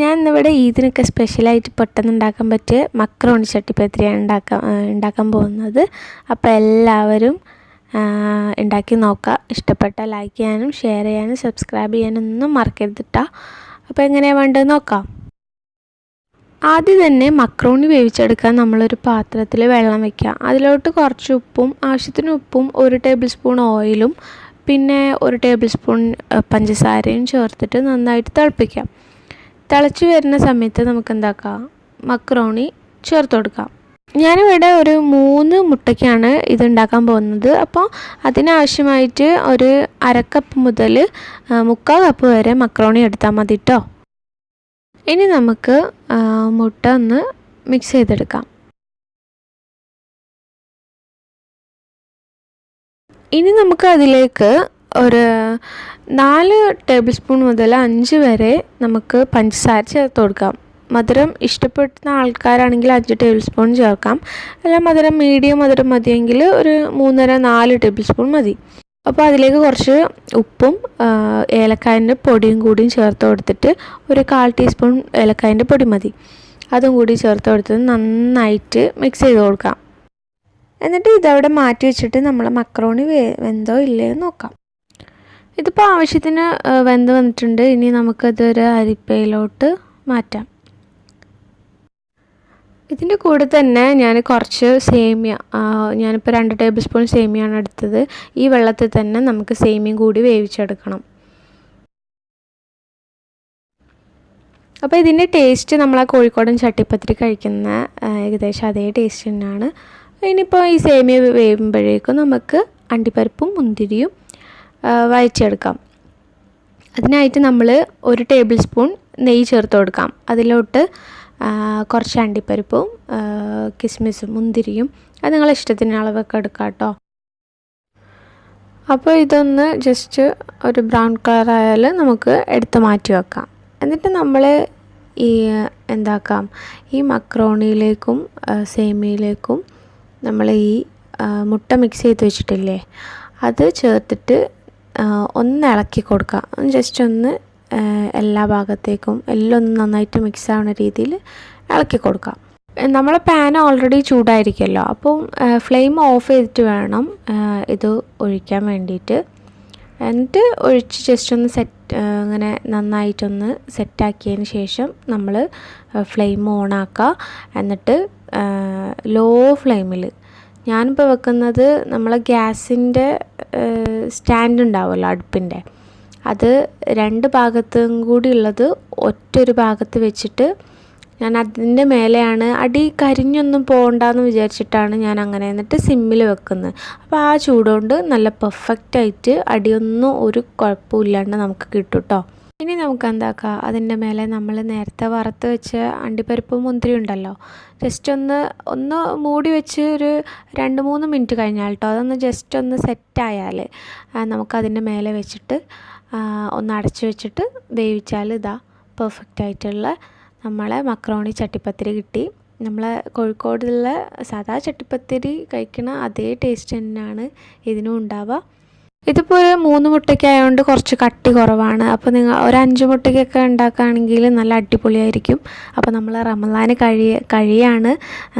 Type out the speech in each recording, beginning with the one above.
ഞാൻ ഇന്നിവിടെ ഈദിനൊക്കെ സ്പെഷ്യലായിട്ട് പെട്ടെന്ന് ഉണ്ടാക്കാൻ പറ്റിയ മക്രോണി ചട്ടിപ്പത്തിരിയാണ് ഉണ്ടാക്കാൻ പോകുന്നത്. അപ്പോൾ എല്ലാവരും ഉണ്ടാക്കി നോക്കുക. ഇഷ്ടപ്പെട്ടാൽ ലൈക്ക് ചെയ്യാനും ഷെയർ ചെയ്യാനും സബ്സ്ക്രൈബ് ചെയ്യാനും ഒന്നും മറക്കരുത് ട്ടോ. അപ്പോൾ എങ്ങനെയാണ് വേണ്ടത് നോക്കാം. ആദ്യം തന്നെ മക്രോണി വേവിച്ചെടുക്കാൻ നമ്മളൊരു പാത്രത്തിൽ വെള്ളം വയ്ക്കുക. അതിലോട്ട് കുറച്ച് ഉപ്പും ആവശ്യത്തിന് ഉപ്പും 1 ടേബിൾ സ്പൂൺ ഓയിലും പിന്നെ 1 ടേബിൾ സ്പൂൺ പഞ്ചസാരയും ചേർത്തിട്ട് നന്നായിട്ട് തിളപ്പിക്കാം. തിളച്ച് വരുന്ന സമയത്ത് നമുക്ക് എന്താക്കാം, മക്രോണി ചേർത്ത് കൊടുക്കാം. ഞാനിവിടെ ഒരു 3 മുട്ടയ്ക്കാണ് ഇത് ഉണ്ടാക്കാൻ പോകുന്നത്. അപ്പോൾ അതിനാവശ്യമായിട്ട് ഒരു 1/2 കപ്പ് മുതൽ 3/4 കപ്പ് വരെ മക്രോണി എടുത്താൽ മതി ട്ടോ. ഇനി നമുക്ക് മുട്ട ഒന്ന് മിക്സ് ചെയ്തെടുക്കാം. ഇനി നമുക്ക് അതിലേക്ക് ഒരു 4 ടേബിൾ സ്പൂൺ മുതൽ 5 വരെ നമുക്ക് പഞ്ചസാര ചേർത്ത് കൊടുക്കാം. മധുരം ഇഷ്ടപ്പെടുന്ന ആൾക്കാരാണെങ്കിൽ 5 ടേബിൾ സ്പൂൺ ചേർക്കാം. അല്ല മധുരം മീഡിയം മധുരം മതിയെങ്കിൽ ഒരു 3.5-4 ടേബിൾ സ്പൂൺ മതി. അപ്പോൾ അതിലേക്ക് കുറച്ച് ഉപ്പും ഏലക്കായൻ്റെ പൊടിയും കൂടിയും ചേർത്ത് കൊടുത്തിട്ട് ഒരു 1/4 ടീസ്പൂൺ ഏലക്കായൻ്റെ പൊടി മതി. അതും കൂടി ചേർത്ത് കൊടുത്ത് നന്നായിട്ട് മിക്സ് ചെയ്ത് കൊടുക്കാം. എന്നിട്ട് ഇതവിടെ മാറ്റി വെച്ചിട്ട് നമ്മൾ മക്രോണി വെന്തോ ഇല്ലേ നോക്കാം. ഇതിപ്പോൾ ആവശ്യത്തിന് വെന്ത് വന്നിട്ടുണ്ട്. ഇനി നമുക്കതൊരു അരിപ്പയിലോട്ട് മാറ്റാം. ഇതിൻ്റെ കൂടെ തന്നെ ഞാൻ കുറച്ച് സേമിയ, ഞാനിപ്പോൾ 2 ടേബിൾ സ്പൂൺ സേമിയാണ് എടുത്തത്. ഈ വെള്ളത്തിൽ തന്നെ നമുക്ക് സേമിയയും കൂടി വേവിച്ചെടുക്കണം. അപ്പോൾ ഇതിൻ്റെ ടേസ്റ്റ് നമ്മൾ ആ കോഴിക്കോടൻ ചട്ടിപ്പത്തിരി കഴിക്കുന്ന ഏകദേശം അതേ ടേസ്റ്റ് തന്നെയാണ്. ഇനിയിപ്പോൾ ഈ സേമിയ വേവുമ്പോഴേക്കും നമുക്ക് അണ്ടിപ്പരിപ്പും മുന്തിരിയും വഴച്ചെടുക്കാം. അതിനായിട്ട് നമ്മൾ 1 ടേബിൾ സ്പൂൺ നെയ്യ് ചേർത്ത് കൊടുക്കാം. അതിലോട്ട് കുറച്ച് അണ്ടിപ്പരിപ്പും കിസ്മിസും മുന്തിരിയും അത് നിങ്ങളുടെ ഇഷ്ടത്തിന് അളവൊക്കെ എടുക്കാം കേട്ടോ. അപ്പോൾ ഇതൊന്ന് ജസ്റ്റ് ഒരു ബ്രൗൺ കളർ ആയാൽ നമുക്ക് എടുത്ത് മാറ്റി വെക്കാം. എന്നിട്ട് നമ്മൾ ഈ എന്താക്കാം, ഈ മക്രോണിയിലേക്കും സേമിയയിലേക്കും നമ്മൾ ഈ മുട്ട മിക്സ് ചെയ്ത് വെച്ചിട്ടില്ലേ അത് ചേർത്തിട്ട് ഒന്ന് ഇളക്കി കൊടുക്കുക. ജസ്റ്റ് ഒന്ന് എല്ലാ ഭാഗത്തേക്കും എല്ലാം ഒന്ന് നന്നായിട്ട് മിക്സ് ആവുന്ന രീതിയിൽ ഇളക്കി കൊടുക്കാം. നമ്മളെ പാൻ ഓൾറെഡി ചൂടായിരിക്കുമല്ലോ, അപ്പോൾ ഫ്ലെയിം ഓഫ് ചെയ്തിട്ട് വേണം ഇത് ഒഴിക്കാൻ വേണ്ടിയിട്ട്. എന്നിട്ട് ഒഴിച്ച് ജസ്റ്റ് ഒന്ന് അങ്ങനെ നന്നായിട്ടൊന്ന് സെറ്റാക്കിയതിന് ശേഷം നമ്മൾ ഫ്ലെയിം ഓണാക്കുക. എന്നിട്ട് ലോ ഫ്ലെയിമിൽ, ഞാനിപ്പോൾ വെക്കുന്നത് നമ്മളെ ഗ്യാസിൻ്റെ സ്റ്റാൻഡ് ഉണ്ടാവുമല്ലോ അടുപ്പിൻ്റെ, അത് 2 ഭാഗത്തും കൂടി ഉള്ളത് ഒറ്റൊരു ഭാഗത്ത് വെച്ചിട്ട് ഞാൻ അതിൻ്റെ മേലെയാണ്, അടി കരിഞ്ഞൊന്നും പോകണ്ടെന്ന് വിചാരിച്ചിട്ടാണ് ഞാൻ അങ്ങനെ എന്നിട്ട് സിമ്മിൽ വെക്കുന്നത്. അപ്പോൾ ആ ചൂടുകൊണ്ട് നല്ല പെർഫെക്റ്റായിട്ട് അടിയൊന്നും ഒരു കുഴപ്പമില്ലാണ്ട് നമുക്ക് കിട്ടും കേട്ടോ. ഇനി നമുക്ക് എന്താക്കാം, അതിൻ്റെ മേലെ നമ്മൾ നേരത്തെ വറുത്ത് വെച്ച അണ്ടിപ്പരിപ്പ് മുന്തിരി ഉണ്ടല്ലോ, ജസ്റ്റ് ഒന്ന് മൂടി വെച്ച് ഒരു 2-3 മിനിറ്റ് കഴിഞ്ഞാൽ കേട്ടോ, അതൊന്ന് ജസ്റ്റ് ഒന്ന് സെറ്റായാൽ നമുക്കതിൻ്റെ മേലെ വെച്ചിട്ട് ഒന്ന് അടച്ച് വെച്ചിട്ട് വേവിച്ചാൽ ഇതാ പെർഫെക്റ്റായിട്ടുള്ള നമ്മളെ മക്രോണി ചട്ടിപ്പത്തിരി കിട്ടി. നമ്മളെ കോഴിക്കോടുള്ള സാധാ ചട്ടിപ്പത്തിരി കഴിക്കുന്ന അതേ ടേസ്റ്റ് തന്നെയാണ് ഇതിനും ഉണ്ടാവുക. ഇതിപ്പോൾ ഒരു 3 മുട്ടയ്ക്കായതുകൊണ്ട് കുറച്ച് കട്ടി കുറവാണ്. അപ്പോൾ നിങ്ങൾ ഒരു 5 മുട്ടയ്ക്കൊക്കെ ഉണ്ടാക്കുകയാണെങ്കിൽ നല്ല അടിപൊളിയായിരിക്കും. അപ്പോൾ നമ്മൾ റമദാൻ കഴിയാണ്.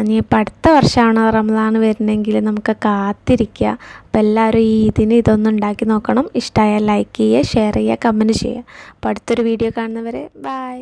ഇനിയിപ്പോൾ അടുത്ത വർഷമാണ് റമദാൻ വരുന്നതെങ്കിൽ നമുക്ക് കാത്തിരിക്കുക. അപ്പോൾ എല്ലാവരും ഈ ഇതിന് ഇതൊന്നും ഉണ്ടാക്കി നോക്കണം. ഇഷ്ടമായാൽ ലൈക്ക് ചെയ്യുക, ഷെയർ ചെയ്യുക, കമൻറ്റ് ചെയ്യുക. അപ്പോൾ അടുത്തൊരു വീഡിയോ കാണുന്നവരെ ബൈ.